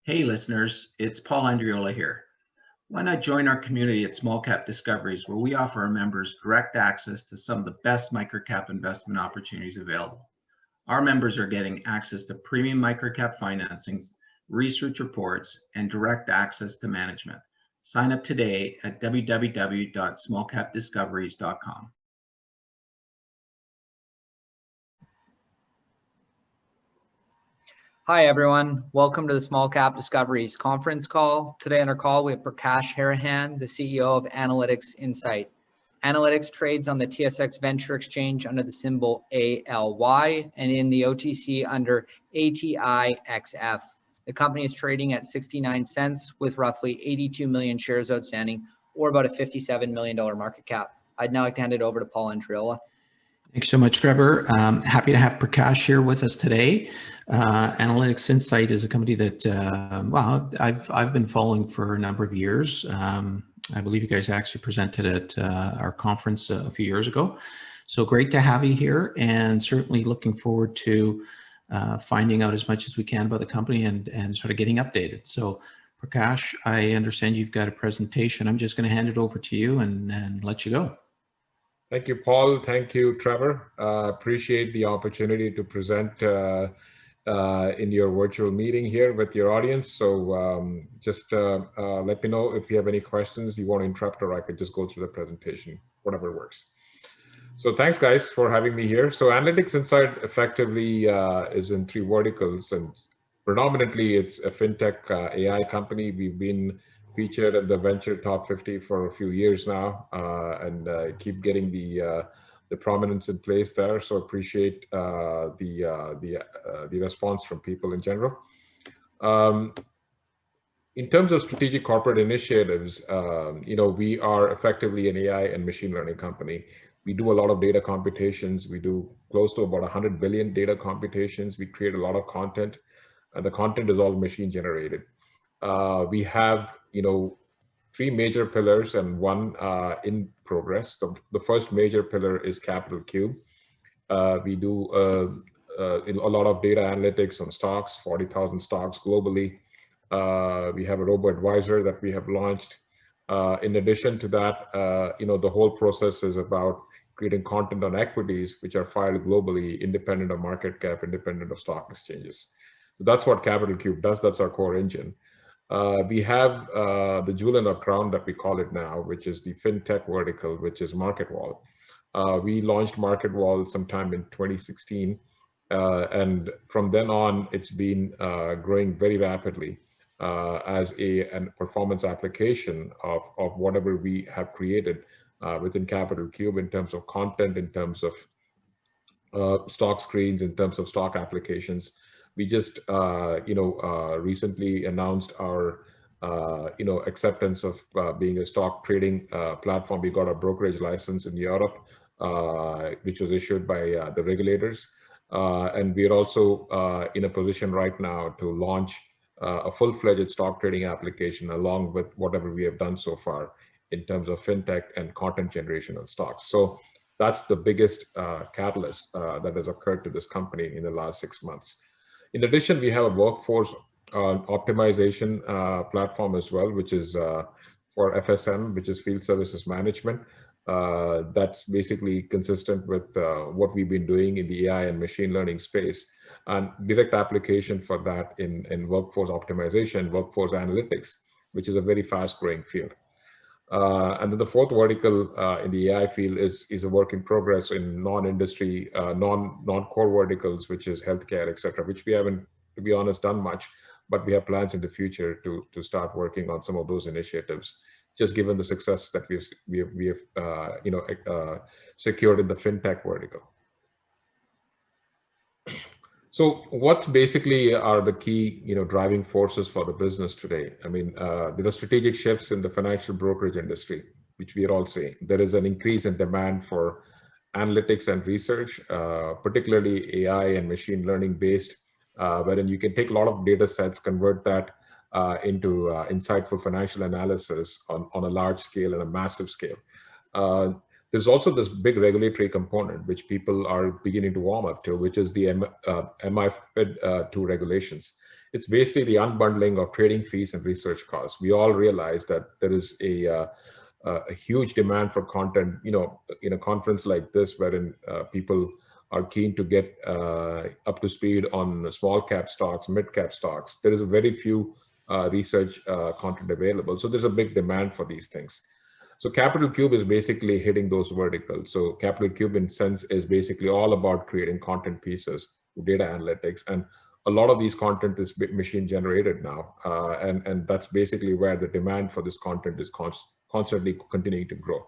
Hey listeners, it's Paul Andriola here. Why not join our community at Small Cap Discoveries, where we offer our members direct access to some of the best microcap investment opportunities available. Our members are getting access to premium microcap financings, research reports, and direct access to management. Sign up today at www.smallcapdiscoveries.com. Hi, everyone. Welcome to the Small Cap Discoveries conference call. Today on our call, we have Prakash Hariharan, the CEO of AnalytixInsight. Analytics trades on the TSX Venture Exchange under the symbol ALY and in the OTC under ATIXF. The company is trading at 69 cents with roughly 82 million shares outstanding, or about a $57 million market cap. I'd now like to hand it over to Paul Andriola. Thanks so much, Trevor. Happy to have Prakash here with us today. AnalytixInsight is a company that, I've been following for a number of years. I believe you guys actually presented at our conference a few years ago. So great to have you here, and certainly looking forward to finding out as much as we can about the company and sort of getting updated. So Prakash, I understand you've got a presentation. I'm just going to hand it over to you and let you go. Thank you, Paul. Thank you, Trevor. Appreciate the opportunity to present in your virtual meeting here with your audience. So just let me know if you have any questions you want to interrupt, or I could just go through the presentation, whatever works. So thanks, guys, for having me here. So AnalytixInsight effectively is in three verticals, and predominantly it's a fintech AI company. We've been featured at the Venture Top 50 for a few years now, and keep getting the prominence in place there. So appreciate the response from people in general. In terms of strategic corporate initiatives, we are effectively an AI and machine learning company. We do a lot of data computations. We do close to about 100 billion data computations. We create a lot of content, and the content is all machine generated. We have three major pillars and one in progress. The first major pillar is Capital Cube. We do a lot of data analytics on stocks, 40,000 stocks globally. We have a robo-advisor that we have launched. In addition to that, the whole process is about creating content on equities, which are filed globally, independent of market cap, independent of stock exchanges. So that's what Capital Cube does. That's our core engine. We have the jewel in our crown that we call it now, which is the fintech vertical, which is MarketWall. We launched MarketWall sometime in 2016, and from then on, it's been growing very rapidly as a performance application of whatever we have created within Capital Cube in terms of content, in terms of stock screens, in terms of stock applications. We just, recently announced our, acceptance of being a stock trading platform. We got a brokerage license in Europe, which was issued by the regulators. And we are also in a position right now to launch a full-fledged stock trading application along with whatever we have done so far in terms of fintech and content generation on stocks. So that's the biggest catalyst that has occurred to this company in the last 6 months. In addition, we have a workforce optimization platform as well, which is for FSM, which is Field Services Management. That's basically consistent with what we've been doing in the AI and machine learning space, and direct application for that in workforce optimization, workforce analytics, which is a very fast-growing field. And then the fourth vertical in the AI field is a work in progress in non-industry, non-core verticals, which is healthcare, et cetera, which we haven't, to be honest, done much, but we have plans in the future to start working on some of those initiatives, just given the success that we have secured in the fintech vertical. So what's basically are the key, driving forces for the business today? I mean, there are strategic shifts in the financial brokerage industry, which we are all seeing. There is an increase in demand for analytics and research, particularly AI and machine learning based, wherein you can take a lot of data sets, convert that into insightful financial analysis on a large scale and a massive scale. There's also this big regulatory component, which people are beginning to warm up to, which is the MiFID II regulations. It's basically the unbundling of trading fees and research costs. We all realize that there is a huge demand for content, in a conference like this, wherein people are keen to get up to speed on small cap stocks, mid cap stocks. There is a very few research content available. So there's a big demand for these things. So Capital Cube is basically hitting those verticals. So Capital Cube in sense is basically all about creating content pieces, data analytics, and a lot of these content is machine generated now. And that's basically where the demand for this content is constantly continuing to grow.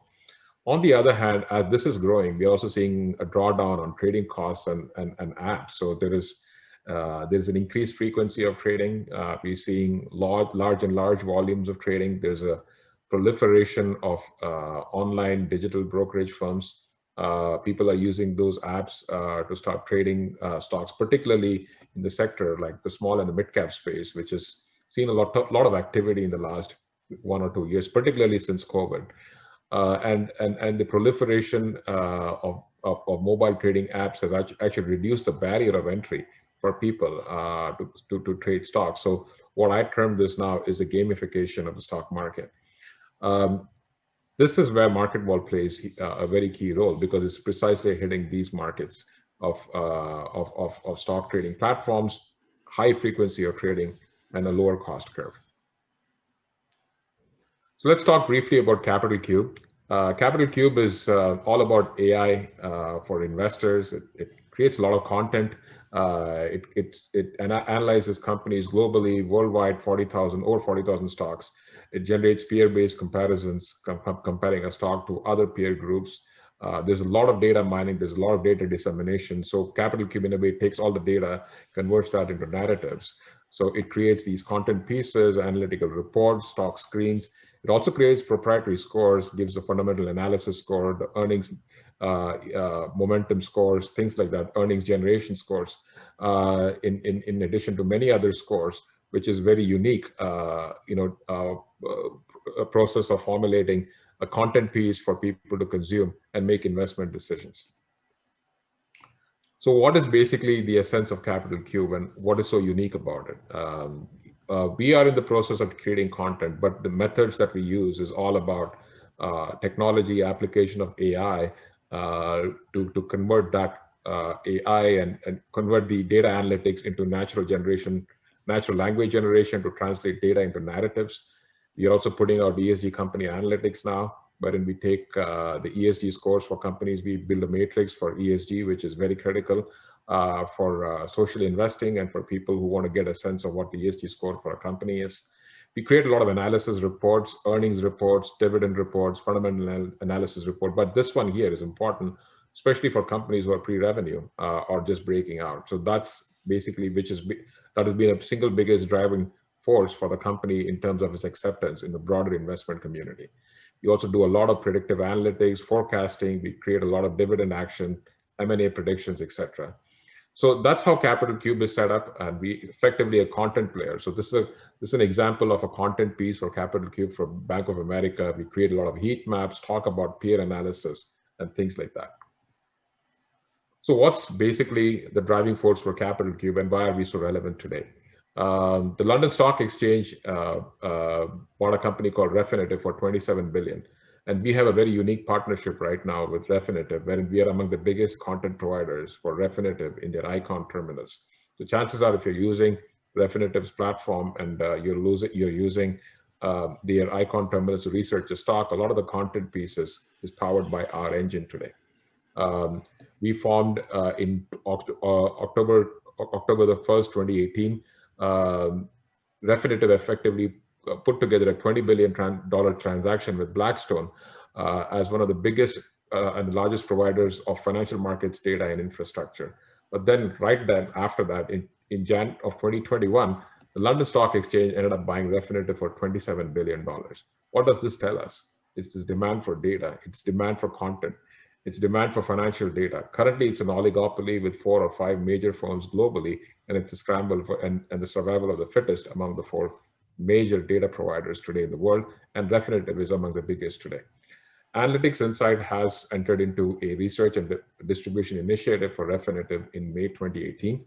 On the other hand, as this is growing, we're also seeing a drawdown on trading costs and apps. So there's an increased frequency of trading. We're seeing large volumes of trading. There's a proliferation of online digital brokerage firms. People are using those apps to start trading stocks, particularly in the sector like the small and the mid-cap space, which has seen a lot of activity in the last 1 or 2 years, particularly since COVID. And the proliferation of mobile trading apps has actually reduced the barrier of entry for people to trade stocks. So what I term this now is the gamification of the stock market. This is where MarketVault plays a very key role, because it's precisely hitting these markets of stock trading platforms, high frequency of trading, and a lower cost curve. So let's talk briefly about Capital Cube. Capital Cube is all about AI for investors. It creates a lot of content. It analyzes companies globally, worldwide, over 40,000 stocks. It generates peer-based comparisons, comparing a stock to other peer groups. There's a lot of data mining. There's a lot of data dissemination. So Capital Cube, in a way, takes all the data, converts that into narratives. So it creates these content pieces, analytical reports, stock screens. It also creates proprietary scores, gives the fundamental analysis score, the earnings momentum scores, things like that, earnings generation scores, in addition to many other scores, which is very unique, a process of formulating a content piece for people to consume and make investment decisions. So what is basically the essence of Capital Cube, and what is so unique about it? We are in the process of creating content, but the methods that we use is all about technology, application of AI to convert that AI and convert the data analytics into natural language generation to translate data into narratives. We are also putting out ESG company analytics now, wherein we take the ESG scores for companies. We build a matrix for ESG, which is very critical for social investing and for people who want to get a sense of what the ESG score for a company is. We create a lot of analysis reports, earnings reports, dividend reports, fundamental analysis report. But this one here is important, especially for companies who are pre-revenue or just breaking out. So that's basically that has been a single biggest driving force for the company in terms of its acceptance in the broader investment community. We also do a lot of predictive analytics, forecasting. We create a lot of dividend action, M&A predictions, etc. So that's how Capital Cube is set up, and we effectively a content player. So this is an example of a content piece for Capital Cube for Bank of America. We create a lot of heat maps, talk about peer analysis, and things like that. So what's basically the driving force for Capital Cube, and why are we so relevant today? The London Stock Exchange bought a company called Refinitiv for $27 billion. And we have a very unique partnership right now with Refinitiv, wherein we are among the biggest content providers for Refinitiv in their Icon terminals. So chances are, if you're using Refinitiv's platform and you're using their Icon terminals to research a stock, a lot of the content pieces is powered by our engine today. We formed in October the 1st, 2018. Refinitiv effectively put together a $20 billion transaction with Blackstone as one of the biggest and largest providers of financial markets data and infrastructure. But then after that, in Jan of 2021, the London Stock Exchange ended up buying Refinitiv for $27 billion. What does this tell us? It's this demand for data. It's demand for content. It's demand for financial data. Currently, it's an oligopoly with 4 or 5 major firms globally, and it's a scramble for and the survival of the fittest among the 4 major data providers today in the world, and Refinitiv is among the biggest today. AnalytixInsight has entered into a research and distribution initiative for Refinitiv in May 2018.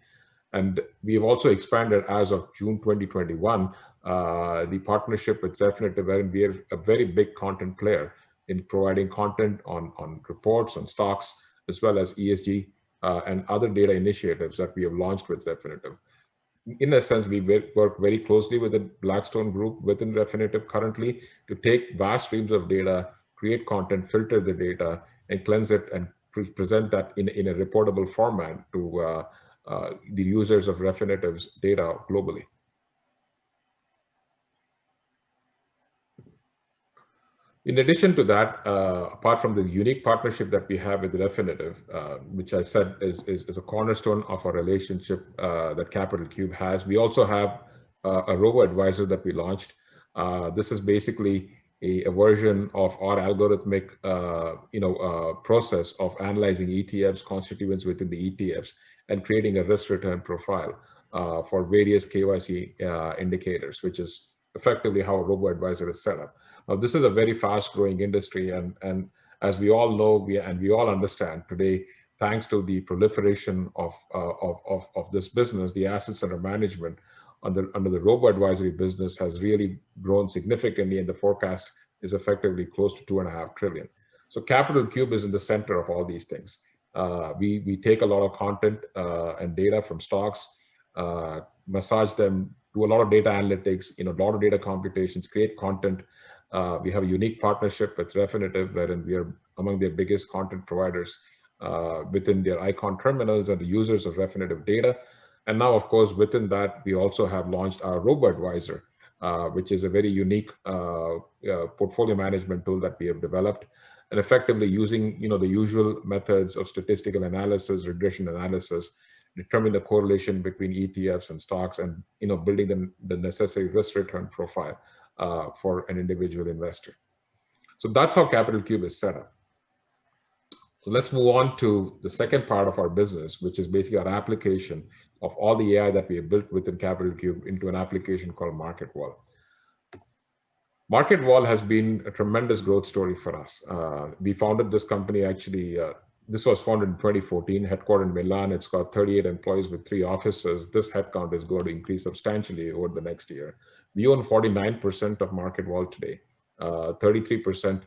And we've also expanded as of June 2021, the partnership with Refinitiv, wherein we are a very big content player in providing content on reports, on stocks, as well as ESG and other data initiatives that we have launched with Refinitiv. In a sense, we work very closely with the Blackstone group within Refinitiv currently to take vast streams of data, create content, filter the data, and cleanse it and present that in a reportable format to the users of Refinitiv's data globally. In addition to that, apart from the unique partnership that we have with Refinitiv, which I said is a cornerstone of our relationship that Capital Cube has, we also have a robo-advisor that we launched. This is basically a version of our algorithmic process of analyzing ETFs, constituents within the ETFs, and creating a risk return profile for various KYC indicators, which is effectively how a robo-advisor is set up. Now, this is a very fast-growing industry, and as we all know, we all understand today, thanks to the proliferation of this business, the assets under management under the robo-advisory business has really grown significantly, and the forecast is effectively close to $2.5 trillion. So Capital Cube is in the center of all these things. We take a lot of content and data from stocks, massage them, do a lot of data analytics, a lot of data computations, create content. We have a unique partnership with Refinitiv, wherein we are among their biggest content providers within their Icon terminals and the users of Refinitiv data. And now, of course, within that, we also have launched our robo-advisor, which is a very unique portfolio management tool that we have developed, and effectively using the usual methods of statistical analysis, regression analysis, determine the correlation between ETFs and stocks, and building the necessary risk return profile for an individual investor. So that's how Capital Cube is set up. So let's move on to the second part of our business, which is basically our application of all the AI that we have built within Capital Cube into an application called MarketWall. MarketWall has been a tremendous growth story for us. We founded this company actually, this was founded in 2014, headquartered in Milan. It's got 38 employees with 3 offices. This headcount is going to increase substantially over the next year. We own 49% of MarketWall today. 33%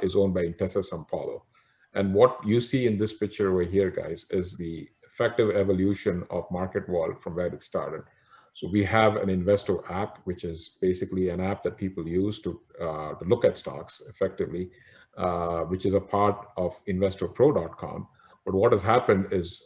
is owned by Intesa Sanpaolo. And what you see in this picture over here, guys, is the effective evolution of MarketWall from where it started. So we have an investor app, which is basically an app that people use to look at stocks effectively, which is a part of investorpro.com. But what has happened is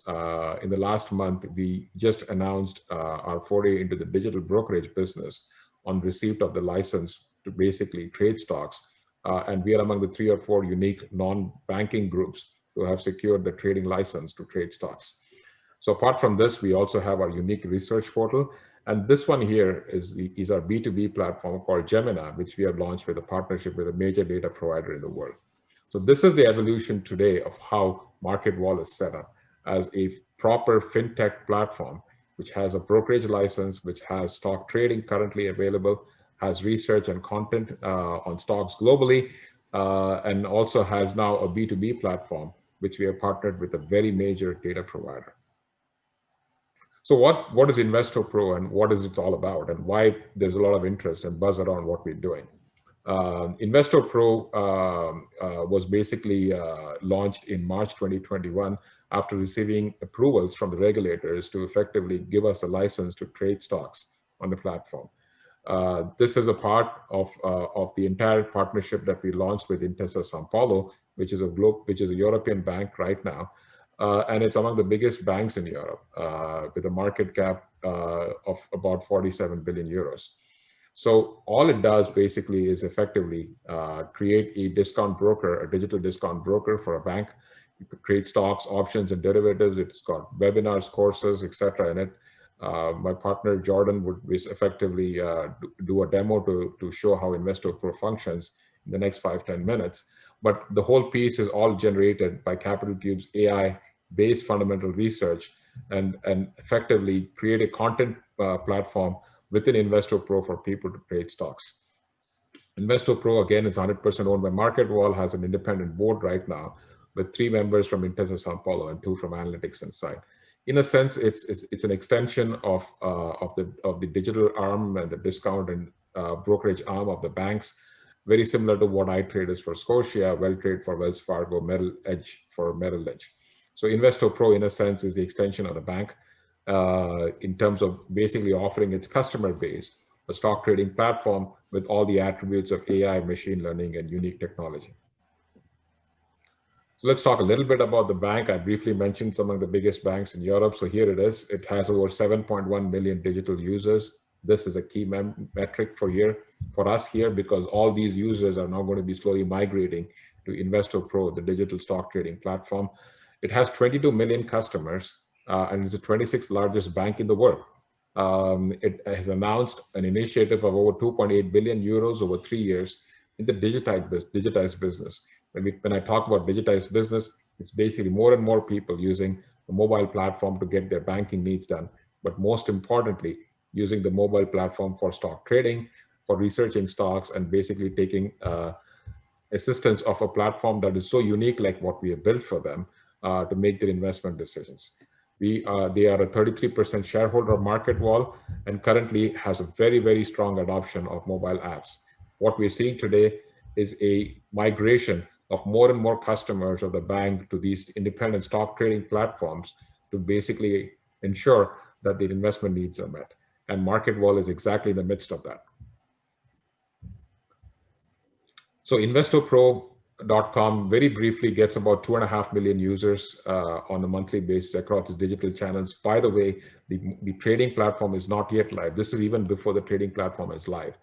in the last month, we just announced our foray into the digital brokerage business on receipt of the license to basically trade stocks. And we are among the 3 or 4 unique non-banking groups who have secured the trading license to trade stocks. So apart from this, we also have our unique research portal. And this one here is our B2b platform called Gemini, which we have launched with a partnership with a major data provider in the world. So this is the evolution today of how MarketWall is set up as a proper fintech platform, which has a brokerage license, which has stock trading currently available, has research and content on stocks globally, and also has now a B2B platform, which we have partnered with a very major data provider. So what is Investor Pro and what is it all about, and why there's a lot of interest and buzz around what we're doing? Investor Pro was basically launched in March 2021 after receiving approvals from the regulators to effectively give us a license to trade stocks on the platform. This is a part of the entire partnership that we launched with Intesa Sanpaolo, which is a European bank right now. And it's among the biggest banks in Europe with a market cap of about 47 billion euros. So all it does basically is effectively create a discount broker, a digital discount broker for a bank. You could trade stocks, options, and derivatives. It's got webinars, courses, etc. in it. My partner Jordan would effectively do a demo to show how Investor Pro functions in the next 5-10 minutes. But the whole piece is all generated by Capital Cube's AI-based fundamental research and effectively create a content platform within Investor Pro for people to trade stocks. Investor Pro, again, is 100% owned by MarketWall, has an independent board right now with 3 members from Intesa Sanpaolo and 2 from AnalytixInsight. in a sense, it's an extension of the digital arm and the discount and brokerage arm of the banks, very similar to what iTrade is for Scotia, WellTrade for Wells Fargo, Merrill Edge for Merrill Lynch. So Investor Pro, in a sense, is the extension of the bank in terms of basically offering its customer base a stock trading platform with all the attributes of AI, machine learning, and unique technology. So let's talk a little bit about the bank. I briefly mentioned some of the biggest banks in Europe. So here it is. It has over 7.1 million digital users. This is a key metric for us here, because all these users are now going to be slowly migrating to Investor Pro, the digital stock trading platform. It has 22 million customers, and it's the 26th largest bank in the world. It has announced an initiative of over 2.8 billion euros over 3 years in the digitized business. When I talk about digitized business, it's basically more and more people using the mobile platform to get their banking needs done. But most importantly, using the mobile platform for stock trading, for researching stocks, and basically taking assistance of a platform that is so unique, like what we have built for them, to make their investment decisions. They are a 33% shareholder of MarketWall, and currently has a very, very strong adoption of mobile apps. What we're seeing today is a migration of more and more customers of the bank to these independent stock trading platforms to basically ensure that their investment needs are met. And MarketWall is exactly in the midst of that. So InvestorPro.com very briefly gets about 2.5 million users on a monthly basis across its digital channels. By the way, the trading platform is not yet live. This is even before the trading platform is live.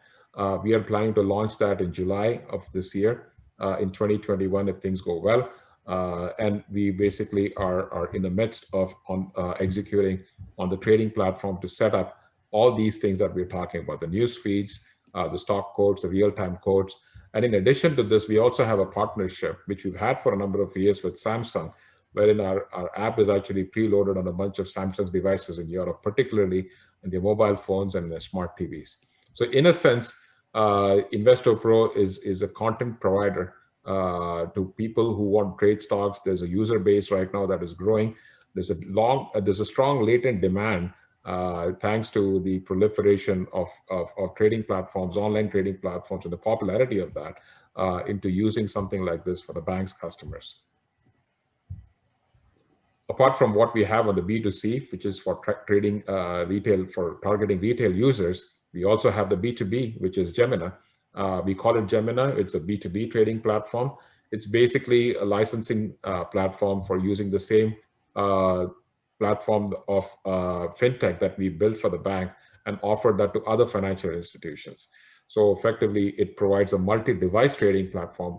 We are planning to launch that in July of this year, in 2021, if things go well. And we basically are in the midst of executing on the trading platform to set up all these things that we're talking about, the news feeds, the stock quotes, the real-time quotes. And in addition to this, we also have a partnership, which we've had for a number of years with Samsung, wherein our app is actually preloaded on a bunch of Samsung's devices in Europe, particularly in their mobile phones and their smart TVs. So in a sense, Investor Pro is a content provider to people who want trade stocks. There's a user base right now that is growing. There's a strong latent demand thanks to the proliferation of trading platforms, online trading platforms, and the popularity of that into using something like this for the bank's customers. Apart from what we have on the B2C, which is for trading retail, for targeting retail users, we also have the B2B, which is Gemini. We call it Gemini. It's a B2b trading platform. It's basically a licensing platform for using the same platform of fintech that we built for the bank and offered that to other financial institutions. So effectively, it provides a multi-device trading platform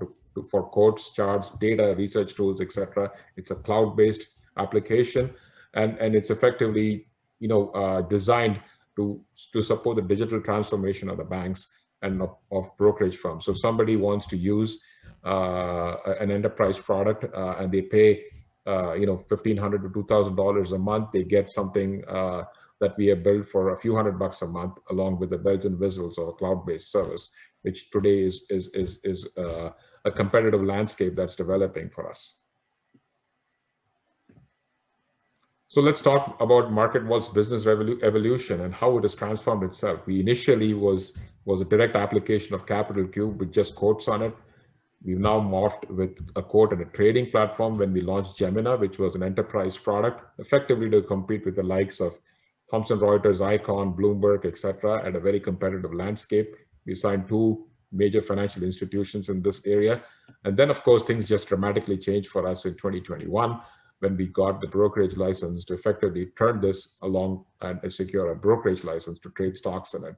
for quotes, charts, data, research tools, etc. It's a cloud-based application, and it's effectively, designed to support the digital transformation of the banks and of brokerage firms. So if somebody wants to use an enterprise product and they pay $1,500 to $2,000 a month, they get something that we have built for a few $100 a month, along with the bells and whistles of a cloud-based service, which today is a competitive landscape that's developing for us. So let's talk about MarketWall's business evolution and how it has transformed itself. We initially was a direct application of Capital Cube with just quotes on it. We've now morphed with a quote and a trading platform when we launched Gemini, which was an enterprise product, effectively to compete with the likes of Thomson Reuters, Icon, Bloomberg, etc., at a very competitive landscape. We signed 2 major financial institutions in this area. And then, of course, things just dramatically changed for us in 2021 when we got the brokerage license to effectively turn this along and secure a brokerage license to trade stocks in it.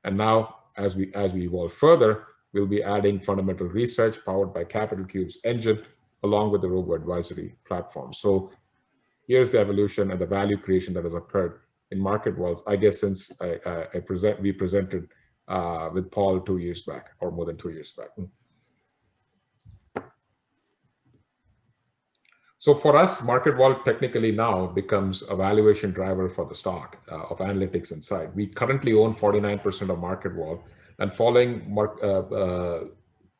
And now, as we evolve further, we'll be adding fundamental research powered by Capital Cube's engine, along with the robo-advisory platform. So here's the evolution and the value creation that has occurred in MarketWall, I guess, since we presented with Paul 2 years back, or more than 2 years back. So for us, MarketWall technically now becomes a valuation driver for the stock of AnalytixInsight. We currently own 49% of MarketWall, and following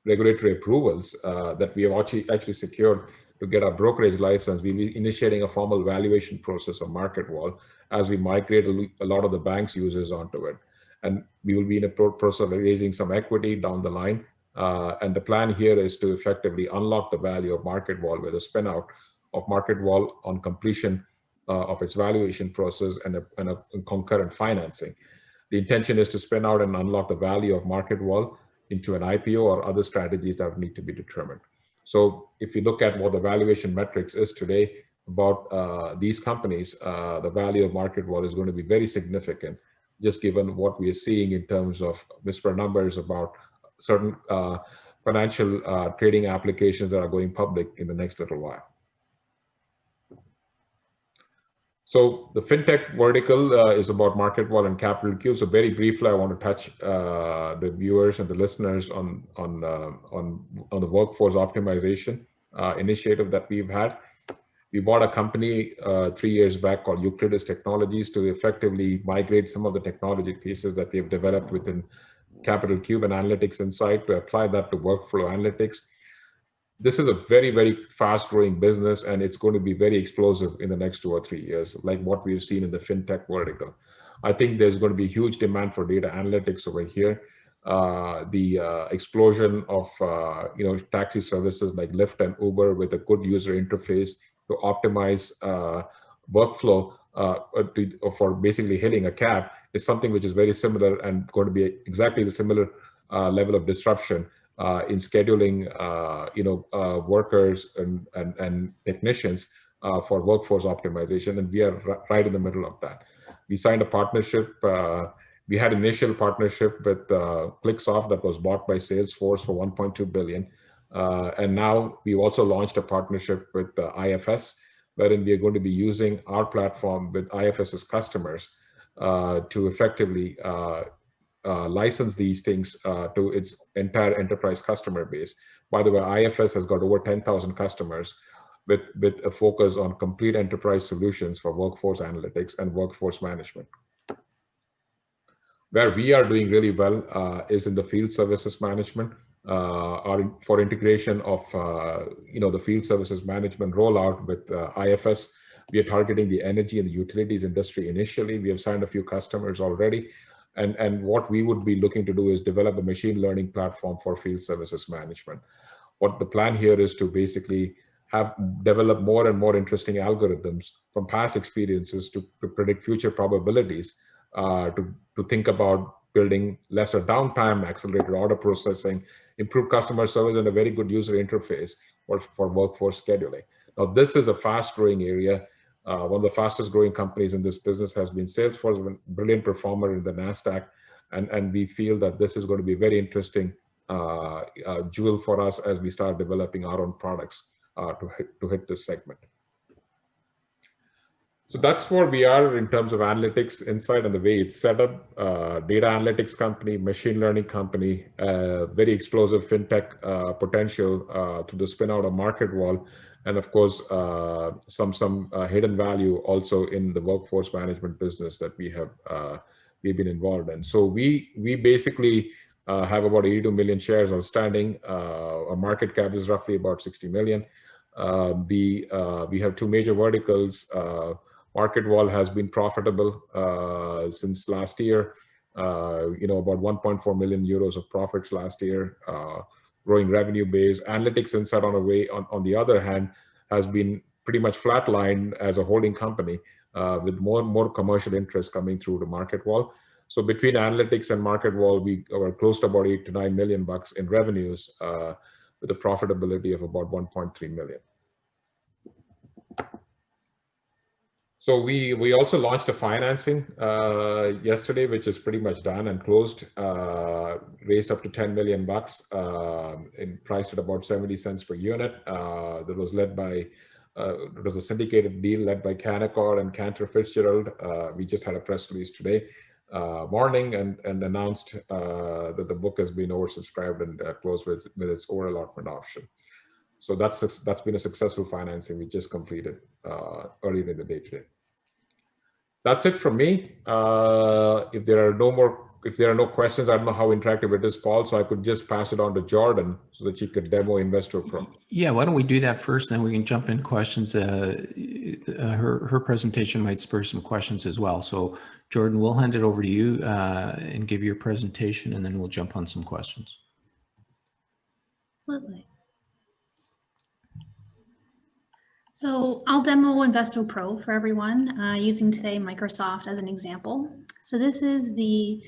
regulatory approvals that we have actually secured to get our brokerage license, we'll be initiating a formal valuation process of MarketWall as we migrate a lot of the bank's users onto it. And we will be in a process of raising some equity down the line. And the plan here is to effectively unlock the value of MarketWall with a spin out of MarketWall on completion of its valuation process and a concurrent financing. The intention is to spin out and unlock the value of MarketWall into an IPO or other strategies that need to be determined. So if you look at what the valuation metrics is today about these companies, the value of MarketWall is going to be very significant, just given what we are seeing in terms of whisper numbers about certain financial trading applications that are going public in the next little while. So the fintech vertical is about MarketWall and Capital Q. So very briefly, I want to touch the viewers and the listeners on the workforce optimization initiative that we've had. We bought a company 3 years back called Euclidus Technologies to effectively migrate some of the technology pieces that we have developed within Capital Cube and AnalytixInsight to apply that to workflow analytics. This is a very, very fast growing business, and it's going to be very explosive in the next 2 or 3 years, like what we've seen in the fintech vertical. I think there's going to be huge demand for data analytics over here. The explosion of taxi services like Lyft and Uber with a good user interface to optimize workflow for basically hailing a cab is something which is very similar and going to be exactly the similar level of disruption in scheduling, workers and technicians for workforce optimization, and we are right in the middle of that. We signed a partnership. We had initial partnership with ClickSoft that was bought by Salesforce for $1.2 billion, and now we've also launched a partnership with IFS, wherein we are going to be using our platform with IFS's customers to effectively license these things to its entire enterprise customer base. By the way, IFS has got over 10,000 customers with a focus on complete enterprise solutions for workforce analytics and workforce management. Where we are doing really well is in the field services management. For integration of the field services management rollout with IFS, we are targeting the energy and the utilities industry initially. We have signed a few customers already. And what we would be looking to do is develop a machine learning platform for field services management. What the plan here is to basically develop more and more interesting algorithms from past experiences to predict future probabilities, to think about building lesser downtime, accelerated order processing, improve customer service, and a very good user interface for workforce scheduling. Now, this is a fast-growing area. One of the fastest growing companies in this business has been Salesforce, a brilliant performer in the NASDAQ. And we feel that this is going to be a very interesting jewel for us as we start developing our own products to hit this segment. So that's where we are in terms of AnalytixInsight and the way it's set up. Data analytics company, machine learning company, very explosive fintech potential to the spin out of MarketWall. And of course, some hidden value also in the workforce management business that we've been involved in. So we basically have about 82 million shares outstanding. Our market cap is roughly about 60 million. We have two major verticals. MarketWall has been profitable since last year. About 1.4 million euros of profits last year. Growing revenue base. AnalytixInsight on the other hand, has been pretty much flatlined as a holding company with more and more commercial interest coming through to MarketWall. So between Analytics and MarketWall, we are close to about $8 to $9 million in revenues with a profitability of about 1.3 million. So we also launched a financing yesterday, which is pretty much done and closed, raised up to $10 million and priced at about 70 cents per unit. That was led by, it was a syndicated deal led by Canaccord and Cantor Fitzgerald. We just had a press release today morning and announced that the book has been oversubscribed and closed with its over allotment option. So that's been a successful financing we just completed earlier in the day today. That's it from me. If there are no more if there are no questions, I don't know how interactive it is, Paul, so I could just pass it on to Jordan so that she could demo Investor Pro. Yeah, why don't we do that first, then we can jump in questions. Her presentation might spur some questions as well. So Jordan, we'll hand it over to you and give your presentation, and then we'll jump on some questions. Absolutely. So I'll demo Investo Pro for everyone using today Microsoft as an example. So this is the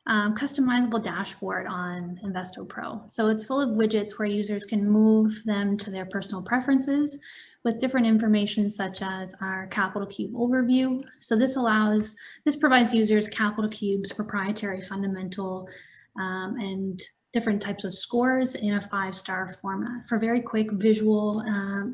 customizable dashboard on Investo Pro. So it's full of widgets where users can move them to their personal preferences with different information such as our Capital Cube overview. So this provides users Capital Cube's proprietary fundamental and different types of scores in a 5-star format for very quick visual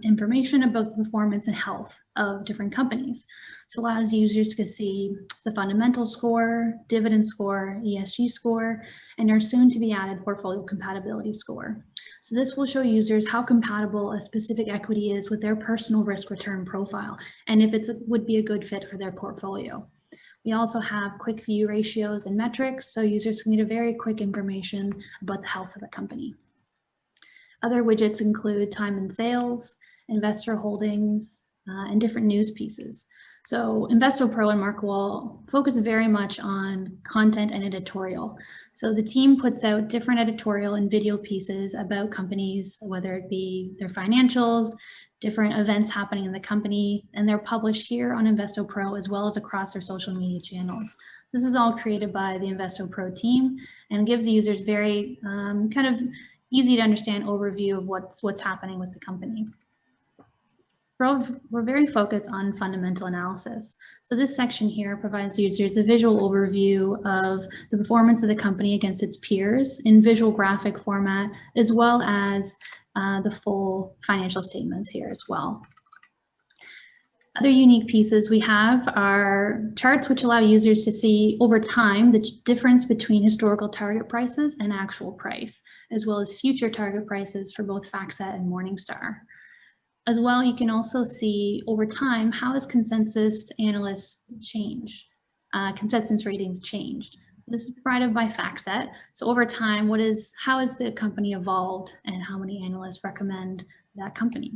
information about the performance and health of different companies. So allows users to see the fundamental score, dividend score, ESG score, and our soon to be added portfolio compatibility score. So this will show users how compatible a specific equity is with their personal risk return profile, and if it would be a good fit for their portfolio. We also have quick view ratios and metrics, so users can get a very quick information about the health of the company. Other widgets include time and sales, investor holdings, and different news pieces. So Investo Pro and Mark will focus very much on content and editorial. So the team puts out different editorial and video pieces about companies, whether it be their financials, different events happening in the company, and they're published here on Investo Pro as well as across their social media channels. This is all created by the Investo Pro team and gives users very kind of easy to understand overview of what's happening with the company. We're very focused on fundamental analysis. So this section here provides users a visual overview of the performance of the company against its peers in visual graphic format, as well as the full financial statements here as well. Other unique pieces we have are charts which allow users to see over time the difference between historical target prices and actual price, as well as future target prices for both FactSet and Morningstar. As well, you can also see over time how has consensus analysts changed, consensus ratings changed. So this is provided by FactSet. So over time, how has the company evolved and how many analysts recommend that company?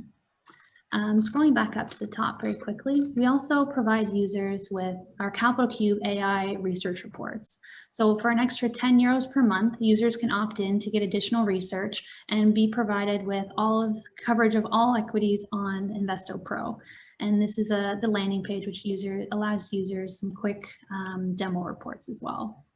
Scrolling back up to the top very quickly, we also provide users with our Capital Cube AI research reports. So for an extra 10 euros per month, users can opt in to get additional research and be provided with all of the coverage of all equities on Investo Pro. And this is the landing page which allows users some quick demo reports as well.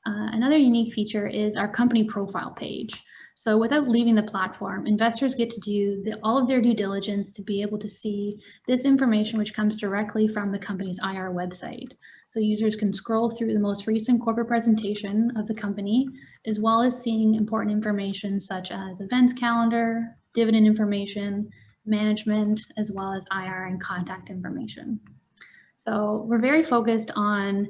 Another unique feature is our company profile page. So without leaving the platform, investors get to do all of their due diligence to be able to see this information which comes directly from the company's IR website. So users can scroll through the most recent corporate presentation of the company, as well as seeing important information such as events calendar, dividend information, management, as well as IR and contact information. So we're very focused on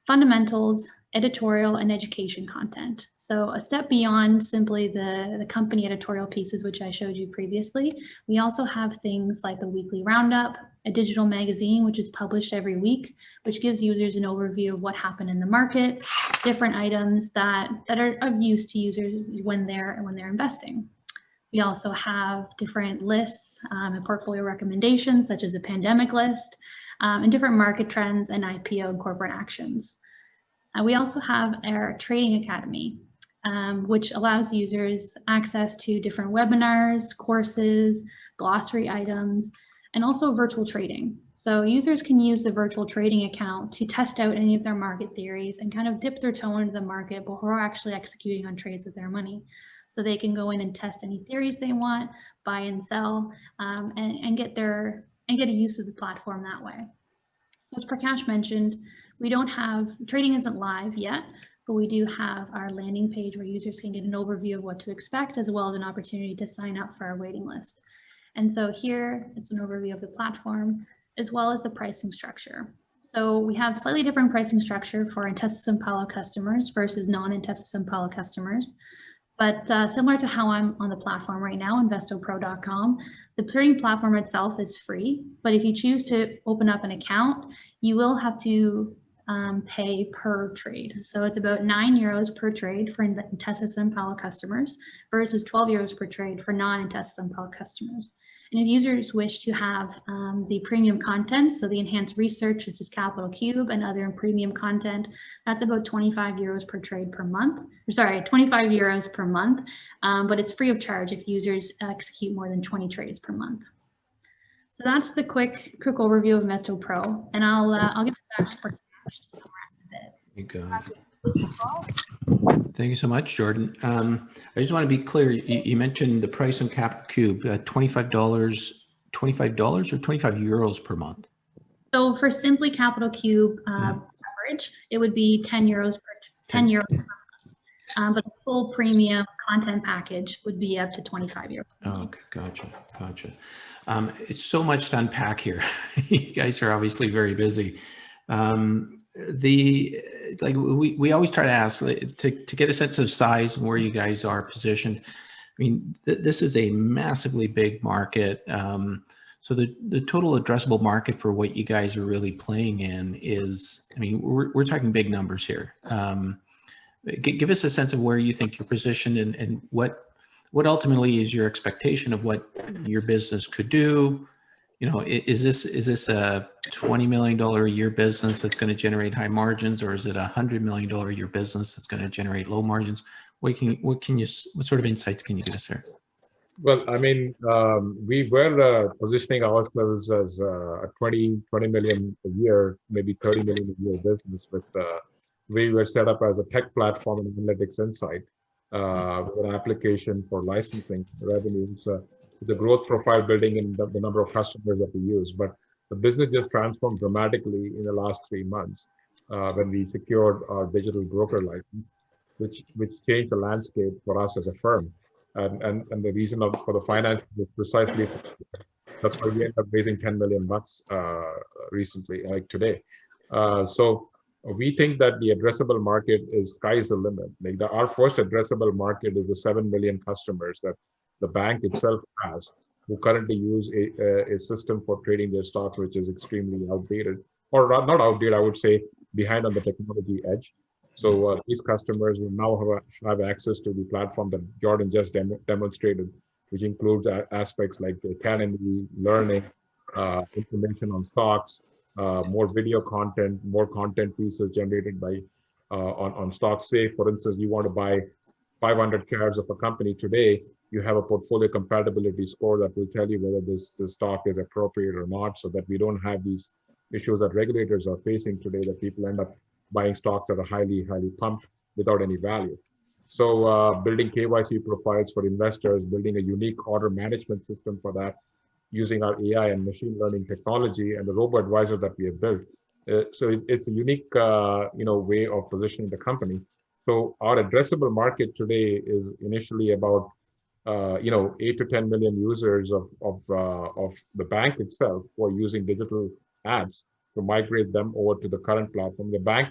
fundamentals, editorial, and education content. So a step beyond simply the company editorial pieces, which I showed you previously, we also have things like a weekly roundup, a digital magazine, which is published every week, which gives users an overview of what happened in the market, different items that are of use to users when they're investing. We also have different lists and portfolio recommendations, such as a pandemic list, and different market trends and IPO and corporate actions. We also have our Trading Academy, which allows users access to different webinars, courses, glossary items, and also virtual trading. So users can use the virtual trading account to test out any of their market theories and kind of dip their toe into the market before actually executing on trades with their money. So they can go in and test any theories they want, buy and sell, and get a use of the platform that way. So as Prakash mentioned, trading isn't live yet, but we do have our landing page where users can get an overview of what to expect, as well as an opportunity to sign up for our waiting list. And so here, it's an overview of the platform, as well as the pricing structure. So we have slightly different pricing structure for Intesa Sanpaolo customers versus non-Intesa Sanpaolo customers. But similar to how I'm on the platform right now, investopro.com, the trading platform itself is free. But if you choose to open up an account, you will have to pay per trade. So it's about €9 per trade for Intesa Sanpaolo customers versus €12 per trade for non-Intesa Sanpaolo customers. And if users wish to have the premium content, so the enhanced research, this is Capital Cube and other premium content, that's about €25 per trade per month. Or sorry, €25 per month, but it's free of charge if users execute more than 20 trades per month. So that's the quick overview of Mesto Pro, and I'll give it back to Prakash to summarize a bit. You got it. Thank you so much, Jordan. I just want to be clear. You mentioned the price on Capital Cube, $25 or €25 per month. So for simply Capital Cube coverage, it would be €10 per month. But the full premium content package would be up to €25. Oh, okay, gotcha. It's so much to unpack here. You guys are obviously very busy. We always try to ask to get a sense of size and where you guys are positioned. I mean, this is a massively big market. So the total addressable market for what you guys are really playing in is, I mean, we're talking big numbers here. Give us a sense of where you think you're positioned and what ultimately is your expectation of what your business could do. You know, is this a $20 million a year business that's going to generate high margins, or is it a $100 million a year business that's going to generate low margins? What sort of insights can you give us there? Well, I mean, we were positioning ourselves as a 20 million a year, maybe 30 million a year business. With we were set up as a tech platform in AnalytixInsight with an application for licensing revenues. The growth profile building in the number of customers that we use, but the business just transformed dramatically in the last 3 months when we secured our digital broker license, which changed the landscape for us as a firm. And the reason for the finance is precisely that's why we ended up raising $10 million recently, like today. So we think that the addressable market is sky is the limit. Like our first addressable market is the 7 million customers that the bank itself has, who currently use a system for trading their stocks, which is extremely outdated, or not outdated, I would say behind on the technology edge. So these customers will now have access to the platform that Jordan just demonstrated, which includes aspects like academy, learning, information on stocks, more video content, more content pieces generated by on stocks. Say, for instance, you want to buy 500 shares of a company today, you have a portfolio compatibility score that will tell you whether this stock is appropriate or not, so that we don't have these issues that regulators are facing today, that people end up buying stocks that are highly pumped without any value. So building KYC profiles for investors, building a unique order management system for that, using our AI and machine learning technology and the robo-advisor that we have built. So it's a unique way of positioning the company. So our addressable market today is initially about 8 to 10 million users of the bank itself who are using digital ads to migrate them over to the current platform. The bank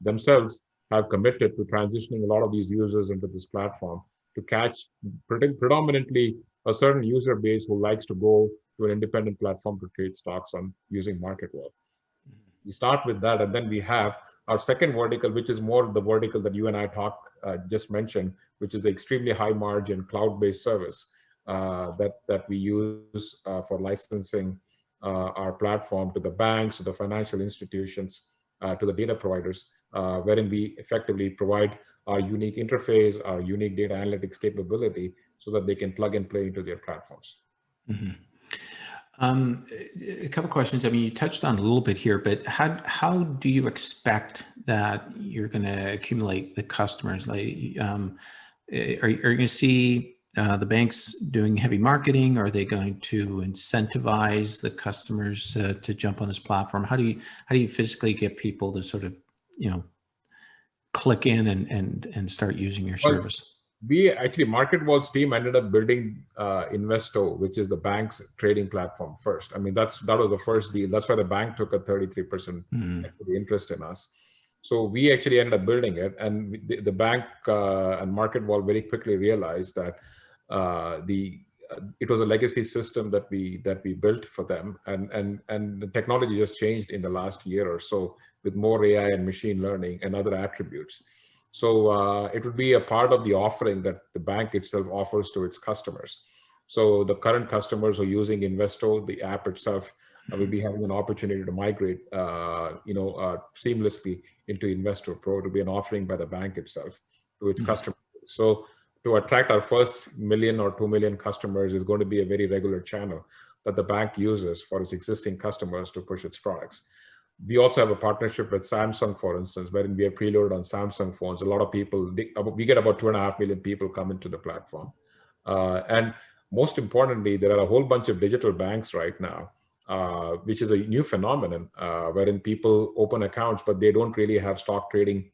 themselves have committed to transitioning a lot of these users into this platform to catch predominantly a certain user base who likes to go to an independent platform to trade stocks on using MarketWall. We start with that, and then we have our second vertical, which is more the vertical that you and I just mentioned, which is extremely high margin cloud-based service that we use for licensing our platform to the banks, to the financial institutions, to the data providers, wherein we effectively provide our unique interface, our unique data analytics capability, so that they can plug and play into their platforms. Mm-hmm. A couple of questions. I mean, you touched on a little bit here, but how do you expect that you're going to accumulate the customers? Like, are you going to see the banks doing heavy marketing? Are they going to incentivize the customers to jump on this platform? How do you physically get people to sort of click in and start using your service? We actually, MarketWall's team ended up building Investo, which is the bank's trading platform first. I mean, that was the first deal. That's why the bank took a 33% equity interest in us. So we actually ended up building it, and the bank and MarketWall very quickly realized that it was a legacy system that we built for them, and the technology just changed in the last year or so, with more AI and machine learning and other attributes. So it would be a part of the offering that the bank itself offers to its customers. So the current customers who are using Investo, the app itself, will be having an opportunity to migrate, seamlessly into Investo Pro to be an offering by the bank itself to its customers. So to attract our first 1 million or 2 million customers is going to be a very regular channel that the bank uses for its existing customers to push its products. We also have a partnership with Samsung, for instance, wherein we are preloaded on Samsung phones. A lot of people, we get about 2.5 million people come into the platform. And most importantly, there are a whole bunch of digital banks right now, which is a new phenomenon, wherein people open accounts, but they don't really have stock trading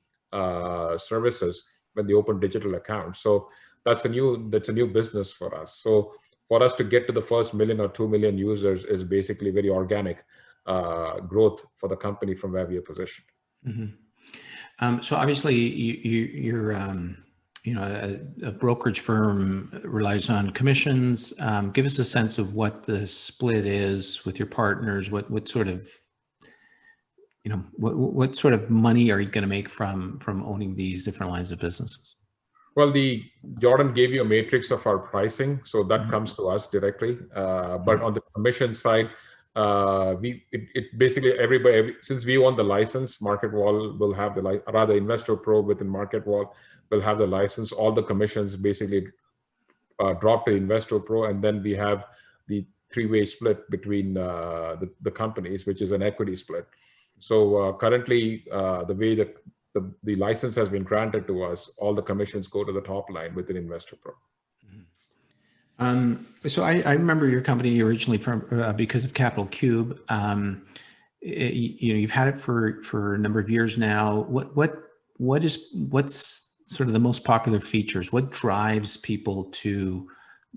services when they open digital accounts. So that's a new business for us. So for us to get to the first 1 million or 2 million users is basically very organic growth for the company from where we are positioned. So obviously you're a brokerage firm relies on commissions. Give us a sense of what the split is with your partners. What sort of what sort of money are you going to make from owning these different lines of businesses? Well, Jordan gave you a matrix of our pricing, so that comes to us directly. But on the commission side, basically everybody, since we own the license, MarketWall will have Investo Pro within MarketWall will have the license. All the commissions basically drop to Investo Pro, and then we have the three-way split between the companies, which is an equity split. So currently, the way that the license has been granted to us, all the commissions go to the top line within Investo Pro. So I remember your company originally from because of Capital Cube. You've had it for a number of years now. What's sort of the most popular features? What drives people to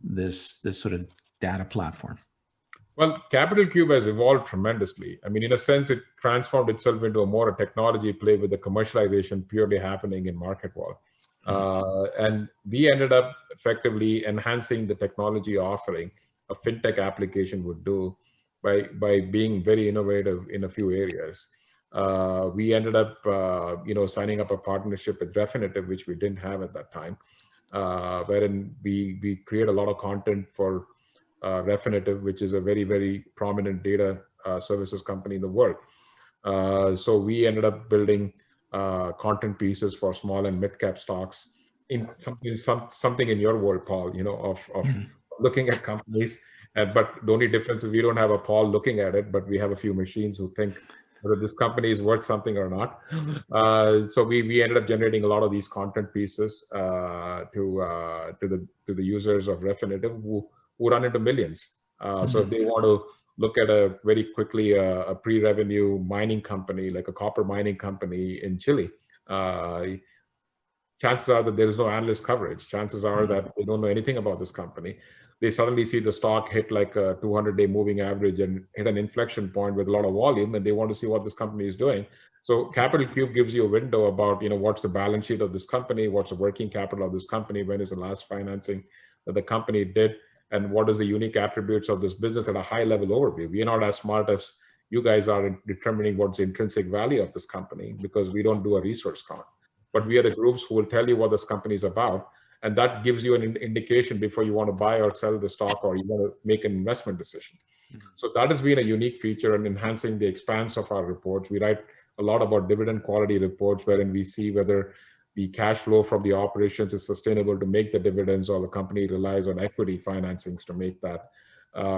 this sort of data platform? Well, Capital Cube has evolved tremendously. I mean, in a sense, it transformed itself into a more technology play with the commercialization purely happening in MarketWall. And we ended up effectively enhancing the technology offering a fintech application would do by being very innovative in a few areas. We ended up, signing up a partnership with Refinitiv, which we didn't have at that time, wherein we create a lot of content for Refinitiv, which is a very, very prominent data services company in the world. So we ended up building content pieces for small and mid-cap stocks in something in your world, Paul, of looking at companies. But the only difference is we don't have a Paul looking at it, but we have a few machines who think whether this company is worth something or not. So we ended up generating a lot of these content pieces to the users of Refinitiv who run into millions. So if they want to look at very quickly a pre-revenue mining company, like a copper mining company in Chile, chances are that there is no analyst coverage. Chances are that they don't know anything about this company. They suddenly see the stock hit like a 200-day moving average and hit an inflection point with a lot of volume, and they want to see what this company is doing. So Capital Cube gives you a window about, what's the balance sheet of this company, what's the working capital of this company, when is the last financing that the company did, and what is the unique attributes of this business at a high level overview. We are not as smart as you guys are in determining what's the intrinsic value of this company because we don't do a resource count. But we are the groups who will tell you what this company is about. And that gives you an indication before you want to buy or sell the stock or you want to make an investment decision. So that has been a unique feature in enhancing the expanse of our reports. We write a lot about dividend quality reports wherein we see whether the cash flow from the operations is sustainable to make the dividends or the company relies on equity financings to make that.